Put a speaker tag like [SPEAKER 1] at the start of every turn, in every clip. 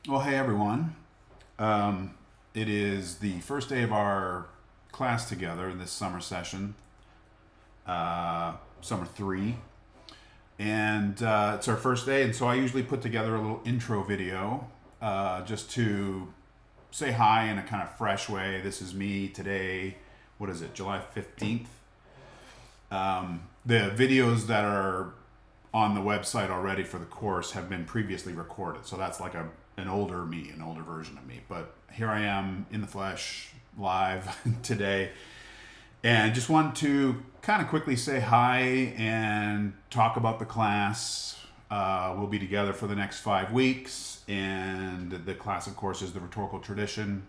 [SPEAKER 1] Well, hey everyone. It is the first day of our class together this summer session, summer three, and it's our first day. And so I usually put together a little intro video just to say hi in a kind of fresh way. This is me today. What is it, July 15th? The videos that are on the website already for the course have been previously recorded. So that's like an older me, an older version of me. But here I am in the flesh, live today. And just want to kind of quickly say hi and talk about the class. We'll be together for the next 5 weeks. And the class, of course, is the Rhetorical Tradition.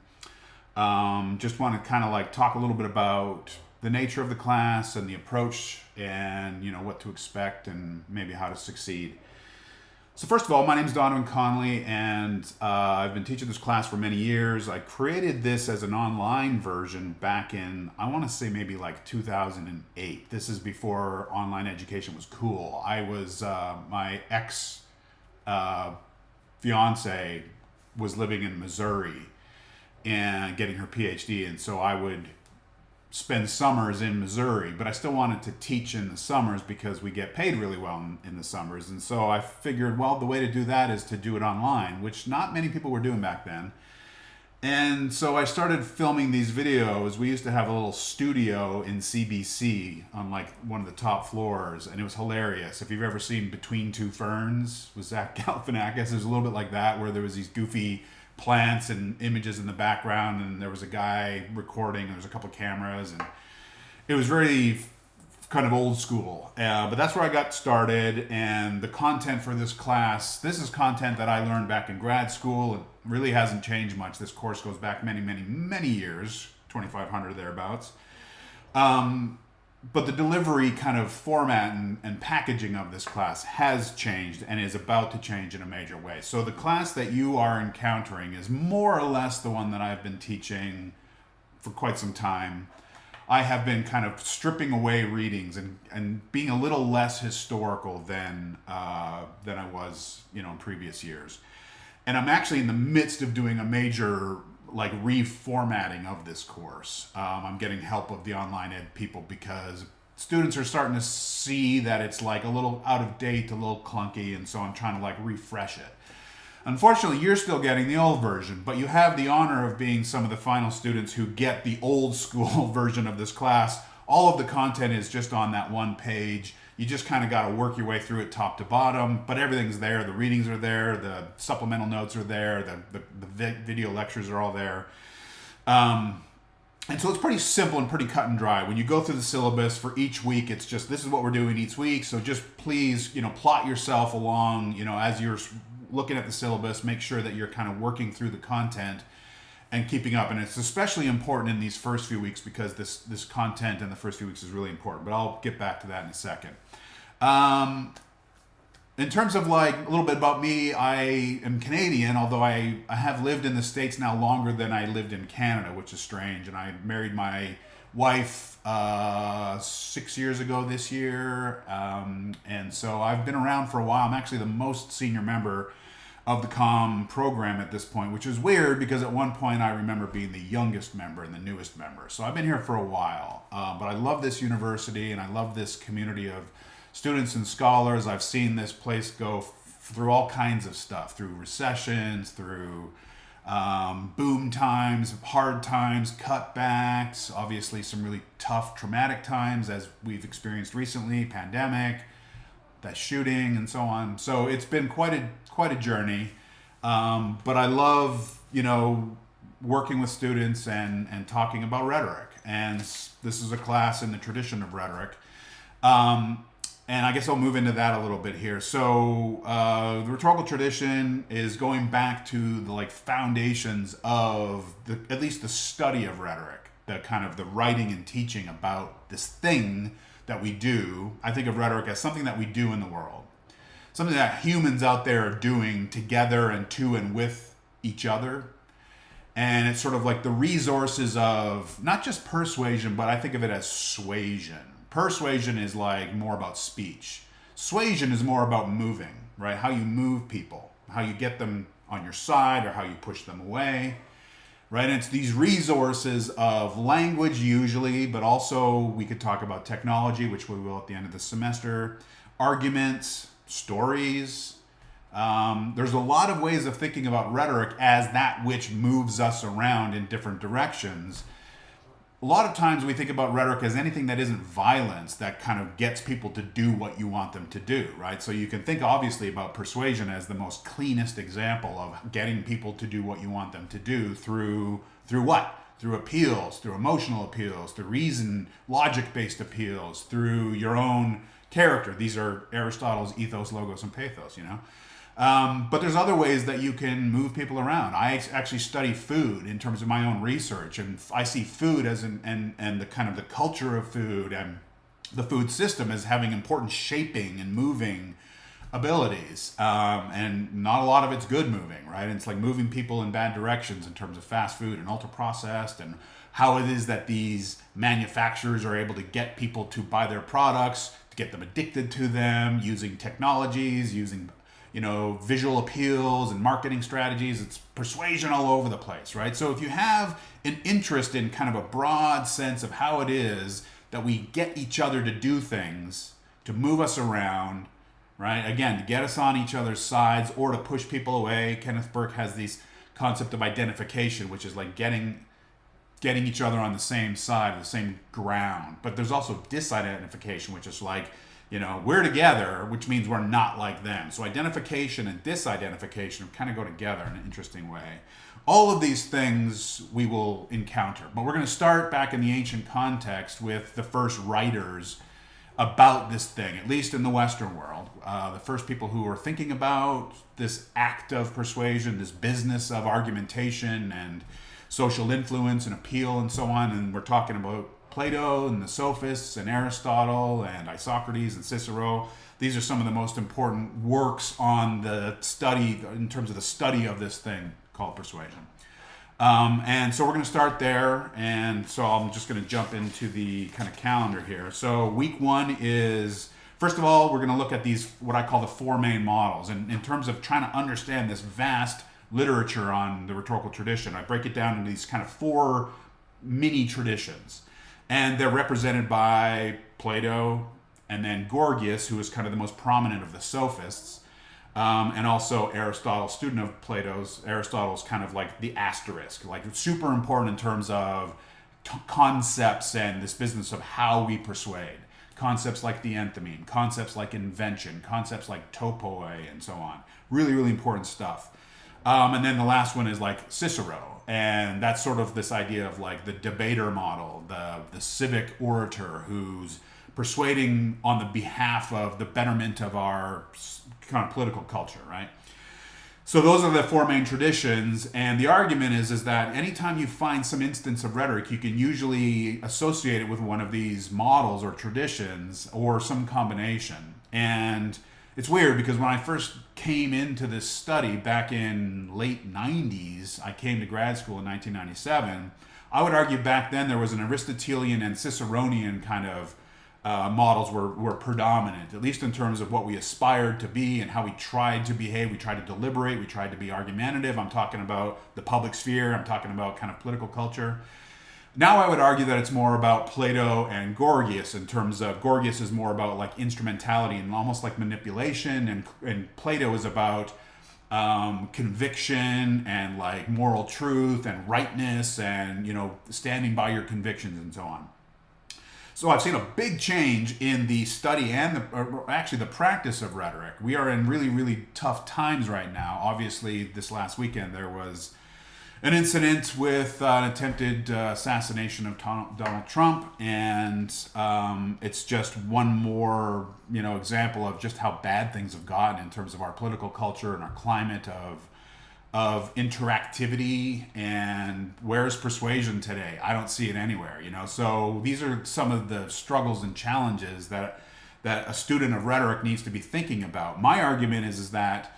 [SPEAKER 1] Just want to kind of like talk a little bit about the nature of the class and the approach and what to expect and maybe how to succeed. So first of all, my name is Donovan Conley, and I've been teaching this class for many years. I created this as an online version back in, I want to say maybe like 2008. This is before online education was cool. I was, my ex fiance was living in Missouri and getting her PhD, and so I would spend summers in Missouri, but I still wanted to teach in the summers because we get paid really well in the summers. And so I figured, well, the way to do that is to do it online, which not many people were doing back then. And so I started filming these videos. We used to have a little studio in CBC on like one of the top floors, and it was hilarious. If you've ever seen Between Two Ferns with Zach Galifianakis, there's a little bit like that, where there was these goofy plants and images in the background, and there was a guy recording, and there was a couple of cameras, and it was very kind of old school. But that's where I got started, and the content for this class, this is content that I learned back in grad school. It really hasn't changed much. This course goes back many, many, many years, 2,500 thereabouts. But the delivery kind of format and packaging of this class has changed and is about to change in a major way. So the class that you are encountering is more or less the one that I've been teaching for quite some time. I have been kind of stripping away readings and being a little less historical than I was, in previous years. And I'm actually in the midst of doing a major like reformatting of this course. I'm getting help of the online ed people because students are starting to see that it's like a little out of date, a little clunky, and so I'm trying to like refresh it. Unfortunately, you're still getting the old version, but you have the honor of being some of the final students who get the old school version of this class. All of the content is just on that one page. You just kind of got to work your way through it top to bottom, but everything's there. The readings are there. The supplemental notes are there. The video lectures are all there. And so it's pretty simple and pretty cut and dry. When you go through the syllabus for each week, it's just, this is what we're doing each week. So just please, plot yourself along, as you're looking at the syllabus, make sure that you're kind of working through the content and keeping up. And it's especially important in these first few weeks because this content in the first few weeks is really important. But I'll get back to that in a second. In terms of like a little bit about me, I am Canadian, although I have lived in the States now longer than I lived in Canada, which is strange. And I married my wife 6 years ago this year. And so I've been around for a while. I'm actually the most senior member of the COM program at this point, which is weird because at one point I remember being the youngest member and the newest member. So I've been here for a while, but I love this university and I love this community of students and scholars. I've seen this place go through all kinds of stuff, through recessions, through boom times, hard times, cutbacks, obviously some really tough, traumatic times as we've experienced recently, pandemic, that shooting and so on. So it's been quite a journey. But I love, working with students and talking about rhetoric. And this is a class in the tradition of rhetoric. And I guess I'll move into that a little bit here. So the rhetorical tradition is going back to the foundations of at least the study of rhetoric, the kind of the writing and teaching about this thing that we do. I think of rhetoric as something that we do in the world, something that humans out there are doing together and to and with each other. And it's sort of like the resources of not just persuasion, but I think of it as suasion. Persuasion is like more about speech. Suasion is more about moving, right? How you move people, how you get them on your side or how you push them away. Right? And it's these resources of language usually, but also we could talk about technology, which we will at the end of the semester, arguments, stories. There's a lot of ways of thinking about rhetoric as that which moves us around in different directions. A lot of times we think about rhetoric as anything that isn't violence, that kind of gets people to do what you want them to do, right? So you can think obviously about persuasion as the most cleanest example of getting people to do what you want them to do through what? Through appeals, through emotional appeals, through reason, logic-based appeals, through your own character. These are Aristotle's ethos, logos, and pathos, you know? But there's other ways that you can move people around. I actually study food in terms of my own research, and I see food as and the kind of the culture of food and the food system as having important shaping and moving abilities. And not a lot of it's good moving, right? And it's like moving people in bad directions in terms of fast food and ultra processed, and how it is that these manufacturers are able to get people to buy their products, to get them addicted to them, using technologies, using visual appeals and marketing strategies. It's persuasion all over the place, right? So if you have an interest in kind of a broad sense of how it is that we get each other to do things, to move us around, right? Again, to get us on each other's sides or to push people away. Kenneth Burke has this concept of identification, which is like getting each other on the same side, the same ground. But there's also disidentification, which is like, we're together, which means we're not like them. So identification and disidentification kind of go together in an interesting way. All of these things we will encounter. But we're going to start back in the ancient context with the first writers about this thing, at least in the Western world. The first people who were thinking about this act of persuasion, this business of argumentation and social influence and appeal and so on. And we're talking about Plato and the Sophists and Aristotle and Isocrates and Cicero. These are some of the most important works on the study, in terms of the study of this thing called persuasion. And so we're going to start there. And so I'm just going to jump into the kind of calendar here. So week one is, first of all, we're going to look at these, what I call the four main models. And in terms of trying to understand this vast literature on the rhetorical tradition, I break it down into these kind of four mini traditions. And they're represented by Plato and then Gorgias, who is kind of the most prominent of the sophists, and also Aristotle, student of Plato's. Aristotle's kind of like the asterisk, like super important in terms of concepts and this business of how we persuade. Concepts like the enthymeme, concepts like invention, concepts like topoi, and so on. Really, really important stuff. And then the last one is like Cicero. And that's sort of this idea of like the debater model, the civic orator who's persuading on the behalf of the betterment of our kind of political culture, right? So those are the four main traditions. And the argument is that anytime you find some instance of rhetoric, you can usually associate it with one of these models or traditions or some combination. And it's weird because when I first came into this study back in late 90s, I came to grad school in 1997. I would argue back then there was an Aristotelian and Ciceronian kind of models were predominant, at least in terms of what we aspired to be and how we tried to behave. We tried to deliberate. We tried to be argumentative. I'm talking about the public sphere. I'm talking about kind of political culture. Now I would argue that it's more about Plato and Gorgias, in terms of Gorgias is more about like instrumentality and almost like manipulation, and Plato is about conviction and like moral truth and rightness and standing by your convictions and so on. So I've seen a big change in the study and the practice of rhetoric. We are in really, really tough times right now. Obviously, this last weekend there was an incident with an attempted assassination of Donald Trump, and it's just one more, example of just how bad things have gotten in terms of our political culture and our climate of interactivity. And where's persuasion today? I don't see it anywhere. So these are some of the struggles and challenges that a student of rhetoric needs to be thinking about. My argument is that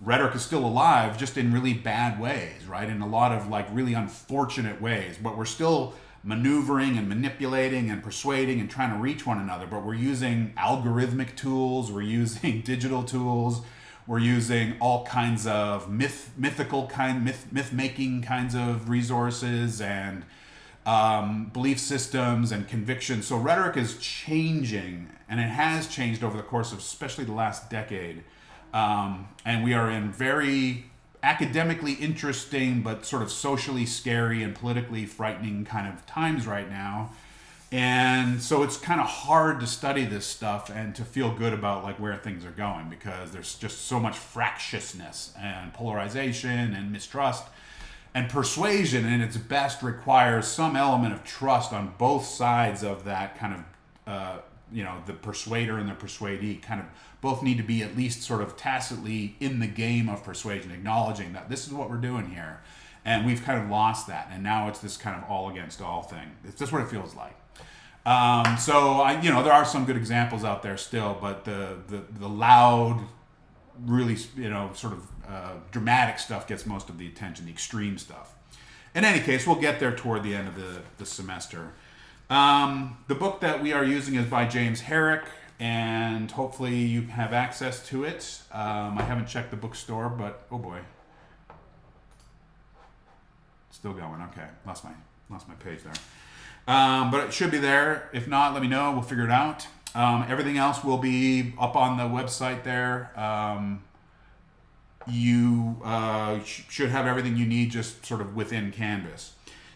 [SPEAKER 1] rhetoric is still alive, just in really bad ways, right? In a lot of like really unfortunate ways, but we're still maneuvering and manipulating and persuading and trying to reach one another, but we're using algorithmic tools, we're using digital tools, We're using all kinds of myth-making kinds of resources and belief systems and convictions. So rhetoric is changing, and it has changed over the course of especially the last decade. And we are in very academically interesting but sort of socially scary and politically frightening kind of times right now. And so it's kind of hard to study this stuff and to feel good about like where things are going, because there's just so much fractiousness and polarization and mistrust. And persuasion in its best requires some element of trust on both sides of that kind of, the persuader and the persuadee kind of both need to be at least sort of tacitly in the game of persuasion, acknowledging that this is what we're doing here. And we've kind of lost that. And now it's this kind of all against all thing. It's just what it feels like. There are some good examples out there still, but the loud, really, dramatic stuff gets most of the attention, the extreme stuff. In any case, we'll get there toward the end of the semester. The book that we are using is by James Herrick, and hopefully you have access to it. I haven't checked the bookstore, but oh boy. Still going. Okay, lost my page there. But it should be there. If not, let me know. We'll figure it out. Everything else will be up on the website there. You should have everything you need just sort of within Canvas.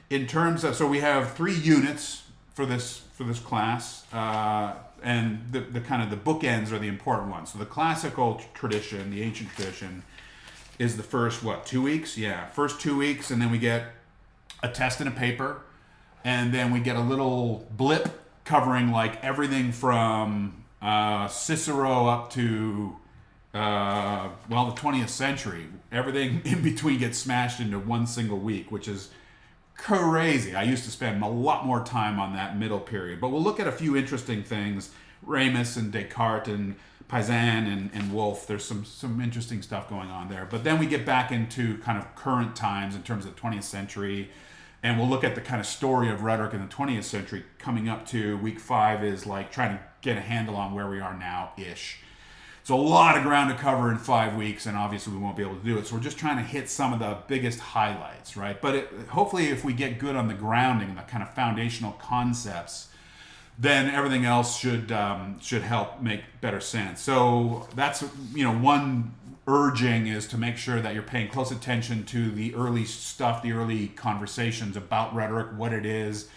[SPEAKER 1] In terms of, so we have 3 units for this class, and the kind of the bookends are the important ones. So the classical tradition, the ancient tradition, is the first 2 weeks? Yeah, first 2 weeks, and then we get a test and a paper. And then we get a little blip covering like everything from Cicero up to, the 20th century. Everything in between gets smashed into one single week, which is crazy. I used to spend a lot more time on that middle period. But we'll look at a few interesting things. Ramus and Descartes and Paysan and Wolff. There's some interesting stuff going on there. But then we get back into kind of current times in terms of the 20th century. And we'll look at the kind of story of rhetoric in the 20th century. Coming up to week 5 is like trying to get a handle on where we are now-ish. So a lot of ground to cover in 5 weeks, and obviously we won't be able to do it. So we're just trying to hit some of the biggest highlights, right? But hopefully if we get good on the grounding, the kind of foundational concepts, then everything else should help make better sense. So that's, one urging is to make sure that you're paying close attention to the early stuff, the early conversations about rhetoric, what it is,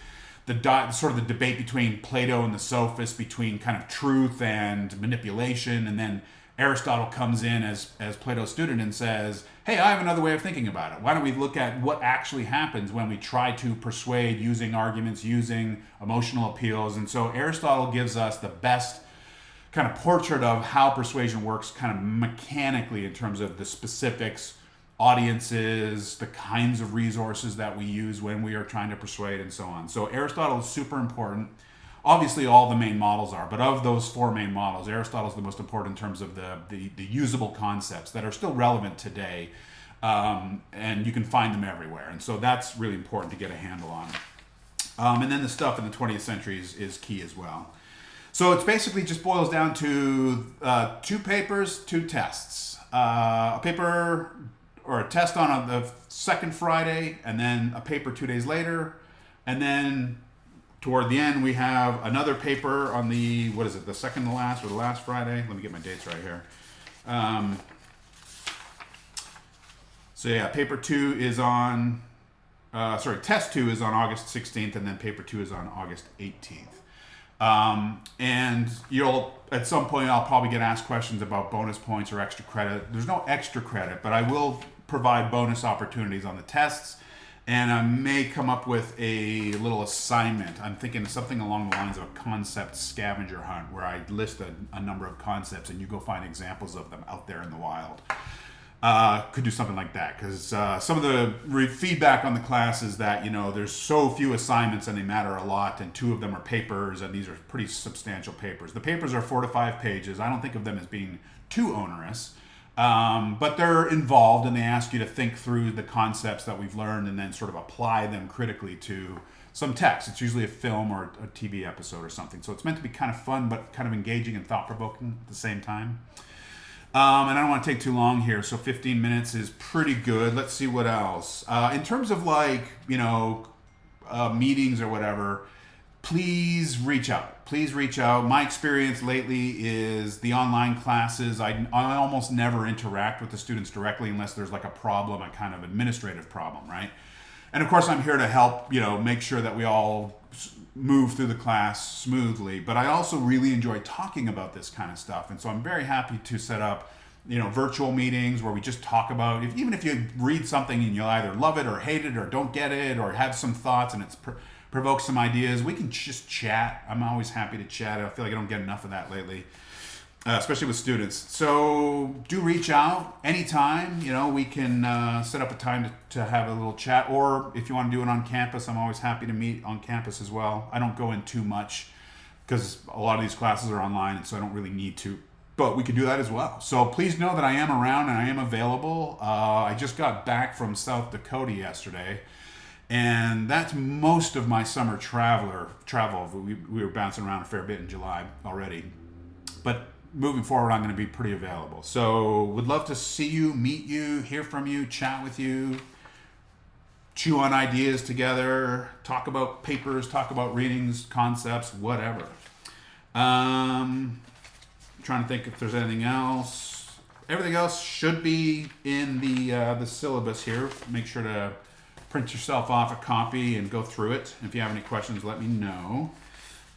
[SPEAKER 1] sort of the debate between Plato and the sophists, between kind of truth and manipulation, and then Aristotle comes in as Plato's student and says, hey, I have another way of thinking about it. Why don't we look at what actually happens when we try to persuade using arguments, using emotional appeals? And so Aristotle gives us the best kind of portrait of how persuasion works kind of mechanically in terms of the specifics, audiences, the kinds of resources that we use when we are trying to persuade, and so on. So Aristotle is super important. Obviously, all the main models are, but of those 4 main models, Aristotle is the most important in terms of the usable concepts that are still relevant today, and you can find them everywhere. And so that's really important to get a handle on. And then the stuff in the 20th century is key as well. So it basically just boils down to 2 papers, 2 tests. A paper or a test on the second Friday, and then a paper 2 days later. And then toward the end, we have another paper on the second to last or the last Friday? Let me get my dates right here. Paper 2 is on, test 2 is on August 16th, and then paper 2 is on August 18th. And at some point, I'll probably get asked questions about bonus points or extra credit. There's no extra credit, but I will provide bonus opportunities on the tests, and I may come up with a little assignment. I'm thinking something along the lines of a concept scavenger hunt, where I list a number of concepts and you go find examples of them out there in the wild. Could do something like that, because some of the feedback on the class is that there's so few assignments and they matter a lot, and 2 of them are papers, and these are pretty substantial papers. The papers are 4 to 5 pages. I don't think of them as being too onerous, but they're involved, and they ask you to think through the concepts that we've learned and then sort of apply them critically to some text. It's usually a film or a TV episode or something. So it's meant to be kind of fun, but kind of engaging and thought-provoking at the same time. And I don't want to take too long here, so 15 minutes is pretty good. Let's see what else. In terms of like, meetings or whatever, please reach out. Please reach out. My experience lately is the online classes. I almost never interact with the students directly unless there's like a problem, a kind of administrative problem, right? And of course, I'm here to help, make sure that we all move through the class smoothly. But I also really enjoy talking about this kind of stuff. And so I'm very happy to set up, virtual meetings where we just talk about, even if you read something and you'll either love it or hate it or don't get it or have some thoughts and it's provokes some ideas, we can just chat. I'm always happy to chat. I feel like I don't get enough of that lately. Especially with students. So do reach out anytime. We can set up a time to have a little chat. Or if you want to do it on campus, I'm always happy to meet on campus as well. I don't go in too much because a lot of these classes are online, and so I don't really need to. But we can do that as well. So please know that I am around and I am available. I just got back from South Dakota yesterday. And that's most of my summer travel. We were bouncing around a fair bit in July already. But moving forward, I'm going to be pretty available. So would love to see you, meet you, hear from you, chat with you, chew on ideas together, talk about papers, talk about readings, concepts, whatever. Trying to think if there's anything else. Everything else should be in the syllabus here. Make sure to print yourself off a copy and go through it. If you have any questions, let me know.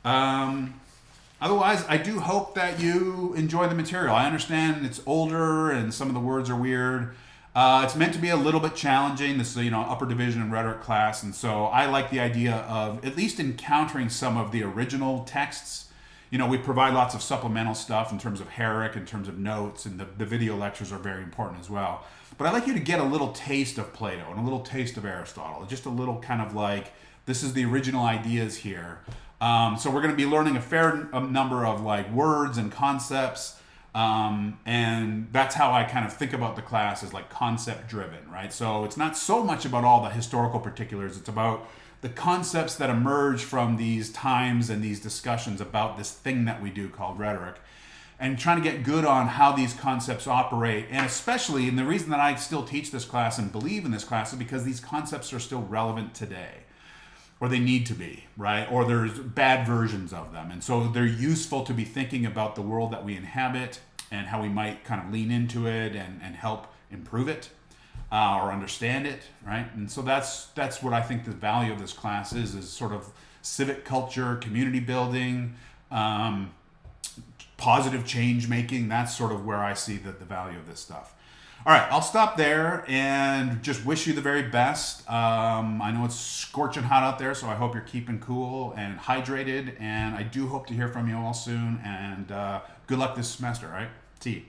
[SPEAKER 1] Otherwise, I do hope that you enjoy the material. I understand it's older and some of the words are weird. It's meant to be a little bit challenging. This is, upper division and rhetoric class. And so I like the idea of at least encountering some of the original texts. We provide lots of supplemental stuff in terms of Herrick, in terms of notes, and the video lectures are very important as well. But I'd like you to get a little taste of Plato and a little taste of Aristotle. Just a little kind of like, this is the original ideas here. So we're going to be learning a fair number of like words and concepts. And that's how I kind of think about the class as like concept driven, right? So it's not so much about all the historical particulars. It's about the concepts that emerge from these times and these discussions about this thing that we do called rhetoric, and trying to get good on how these concepts operate. And especially, and the reason that I still teach this class and believe in this class is because these concepts are still relevant today, or they need to be, right? Or there's bad versions of them. And so they're useful to be thinking about the world that we inhabit and how we might kind of lean into it and help improve it or understand it, right? And so that's what I think the value of this class is sort of civic culture, community building, positive change making. That's sort of where I see the value of this stuff. All right, I'll stop there and just wish you the very best. I know it's scorching hot out there, so I hope you're keeping cool and hydrated. And I do hope to hear from you all soon. And good luck this semester, all right? See you.